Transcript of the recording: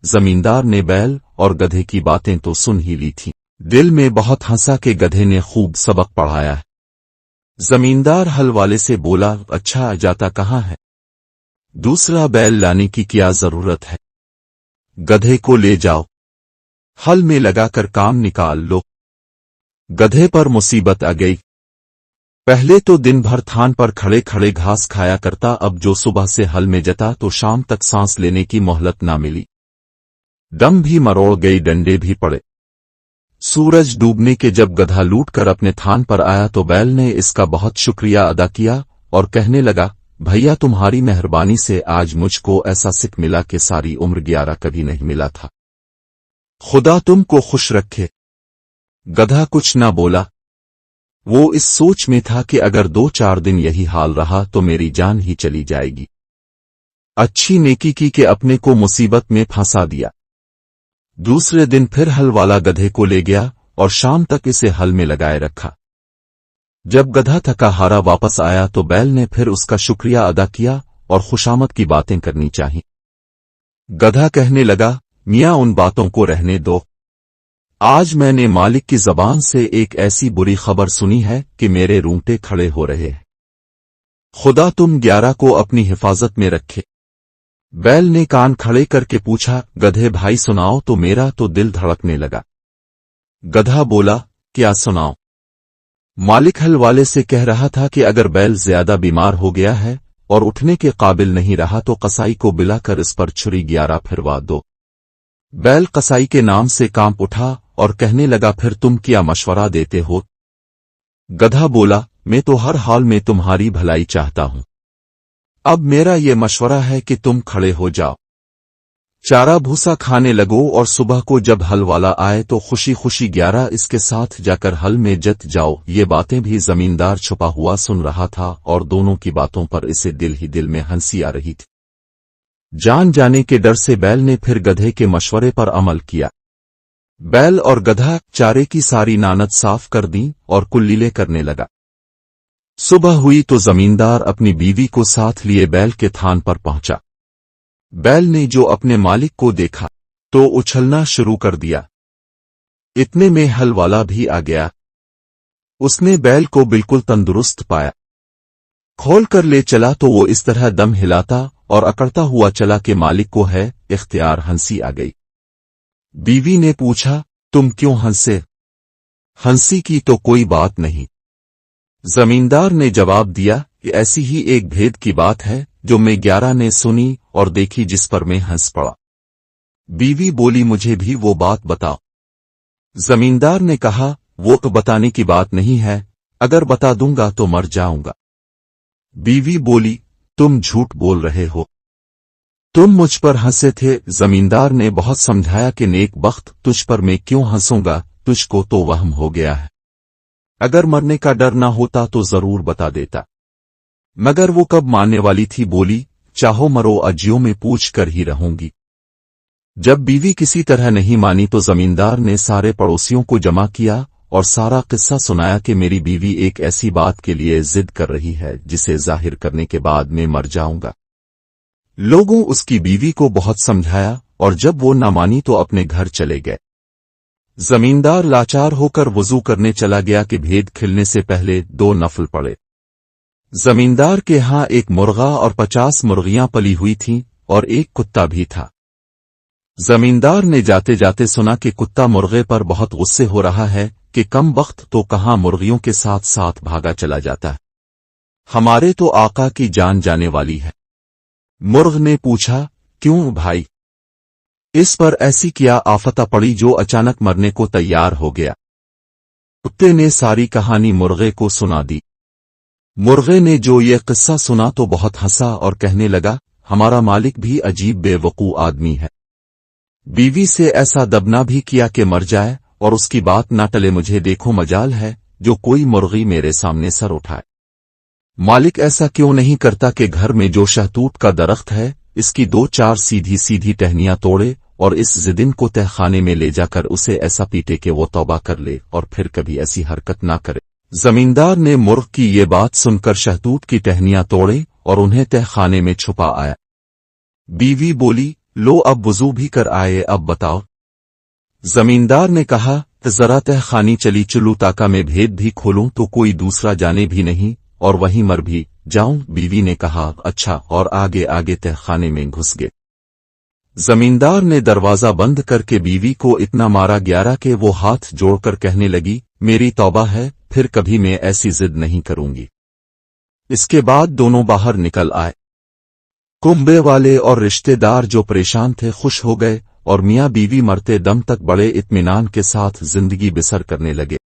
जमींदार ने बैल और गधे की बातें तो सुन ही ली थीं, दिल में बहुत हंसा कि गधे ने खूब सबक पढ़ाया है। जमींदार हल वाले से बोला, अच्छा जाता कहाँ है? दूसरा बैल लाने की क्या जरूरत है, गधे को ले जाओ, हल में लगाकर काम निकाल लो। गधे पर मुसीबत आ गई। पहले तो दिन भर थान पर खड़े खड़े घास खाया करता, अब जो सुबह से हल में जता तो शाम तक सांस लेने की मोहलत ना मिली। दम भी मरोड़ गई, डंडे भी पड़े। सूरज डूबने के जब गधा लूट कर अपने थान पर आया तो बैल ने इसका बहुत शुक्रिया अदा किया और कहने लगा, भैया तुम्हारी मेहरबानी से आज मुझको ऐसा सिख मिला कि सारी उम्र 11 कभी नहीं मिला था। खुदा तुमको खुश रखे। गधा कुछ ना बोला। वो इस सोच में था कि अगर 2-4 दिन यही हाल रहा तो मेरी जान ही चली जाएगी। अच्छी नेकी की कि अपने को मुसीबत में फंसा दिया। दूसरे दिन फिर हल वाला गधे को ले गया और शाम तक इसे हल में लगाए रखा। जब गधा थका हारा वापस आया तो बैल ने फिर उसका शुक्रिया अदा किया और खुशामद की बातें करनी चाहिए। गधा कहने लगा, मियां उन बातों को रहने दो, आज मैंने मालिक की जबान से एक ऐसी बुरी खबर सुनी है कि मेरे रूंगटे खड़े हो रहे हैं। खुदा तुम 11 को अपनी हिफाजत में रखे। बैल ने कान खड़े करके पूछा, गधे भाई सुनाओ, तो मेरा तो दिल धड़कने लगा। गधा बोला, क्या सुनाओ? मालिक हल वाले से कह रहा था कि अगर बैल ज्यादा बीमार हो गया है और उठने के काबिल नहीं रहा तो कसाई को बुलाकर इस पर छुरी 11 फिरवा दो। बैल कसाई के नाम से कांप उठा और कहने लगा, फिर तुम क्या मशवरा देते हो? गधा बोला, मैं तो हर हाल में तुम्हारी भलाई चाहता हूं। अब मेरा ये मशवरा है कि तुम खड़े हो जाओ, चारा भूसा खाने लगो और सुबह को जब हल वाला आए तो खुशी खुशी 11 इसके साथ जाकर हल में जत जाओ। ये बातें भी जमींदार छुपा हुआ सुन रहा था और दोनों की बातों पर इसे दिल ही दिल में हंसी आ रही थी। जान जाने के डर से बैल ने फिर गधे के मशवरे पर अमल किया। बैल और गधा चारे की सारी नानत साफ कर दी और कुल्लीले करने लगा। सुबह हुई तो जमींदार अपनी बीवी को साथ लिए बैल के थान पर पहुंचा। बैल ने जो अपने मालिक को देखा तो उछलना शुरू कर दिया। इतने में हल वाला भी आ गया। उसने बैल को बिल्कुल तंदुरुस्त पाया। खोल कर ले चला तो वो इस तरह दम हिलाता और अकड़ता हुआ चला कि मालिक को है इख्तियार हंसी आ गई। बीवी ने पूछा, तुम क्यों हंसे? हंसी की तो कोई बात नहीं। जमींदार ने जवाब दिया कि ऐसी ही एक भेद की बात है जो मैं 11 ने सुनी और देखी, जिस पर मैं हंस पड़ा। बीवी बोली, मुझे भी वो बात बताओ। जमींदार ने कहा, वो तो बताने की बात नहीं है, अगर बता दूंगा तो मर जाऊंगा। बीवी बोली, तुम झूठ बोल रहे हो, तुम मुझ पर हंसे थे। जमींदार ने बहुत समझाया कि नेक बख्त, तुझ पर मैं क्यों हंसूंगा, तुझको तो वहम हो गया है। अगर मरने का डर ना होता तो जरूर बता देता। मगर वो कब मानने वाली थी। बोली, चाहो मरो, अजियों में पूछ कर ही रहूंगी। जब बीवी किसी तरह नहीं मानी तो जमींदार ने सारे पड़ोसियों को जमा किया और सारा किस्सा सुनाया कि मेरी बीवी एक ऐसी बात के लिए जिद कर रही है जिसे जाहिर करने के बाद मैं मर जाऊंगा। लोगों उसकी बीवी को बहुत समझाया और जब वो ना मानी तो अपने घर चले गए। जमींदार लाचार होकर वुजू करने चला गया कि भेद खिलने से पहले 2 नफल पड़े। जमींदार के यहां एक मुर्गा और 50 मुर्गियां पली हुई थीं और एक कुत्ता भी था। जमींदार ने जाते जाते सुना कि कुत्ता मुर्गे पर बहुत गुस्से हो रहा है कि कम वक्त तो कहां मुर्गियों के साथ साथ भागा चला जाता है, हमारे तो आका की जान जाने वाली है। मुर्ग ने पूछा, क्यों भाई, इस पर ऐसी क्या आफता पड़ी जो अचानक मरने को तैयार हो गया? कुत्ते ने सारी कहानी मुर्गे को सुना दी। मुर्गे ने जो ये किस्सा सुना तो बहुत हंसा और कहने लगा, हमारा मालिक भी अजीब बेवकूफ आदमी है। बीवी से ऐसा दबना भी किया कि मर जाए और उसकी बात ना टले। मुझे देखो मजाल है जो कोई मुर्गी मेरे सामने सर उठाए। मालिक ऐसा क्यों नहीं करता कि घर में जो शहतूत का दरख्त है इसकी 2-4 सीधी सीधी टहनियां तोड़े और इस जिदिन को तहखाने में ले जाकर उसे ऐसा पीटे कि वो तौबा कर ले और फिर कभी ऐसी हरकत ना करे। जमींदार ने मुर्ग की ये बात सुनकर शहतूत की टहनियां तोड़े और उन्हें तहखाने में छुपा आया। बीवी बोली, लो अब वजू भी कर आए, अब बताओ। जमींदार ने कहा, जरा तहखानी चली चलूं ताका मैं भेद भी खोलूं तो कोई दूसरा जाने भी नहीं और वहीं मर भी जाऊं। बीवी ने कहा, अच्छा, और आगे आगे तहखाने में घुस गए। जमींदार ने दरवाजा बंद करके बीवी को इतना मारा ग्यारा कि वो हाथ जोड़कर कहने लगी, मेरी तौबा है, फिर कभी मैं ऐसी जिद नहीं करूंगी। इसके बाद दोनों बाहर निकल आए। कुंबे वाले और रिश्तेदार जो परेशान थे खुश हो गए और मियां बीवी मरते दम तक बड़े इत्मीनान के साथ जिंदगी बसर करने लगे।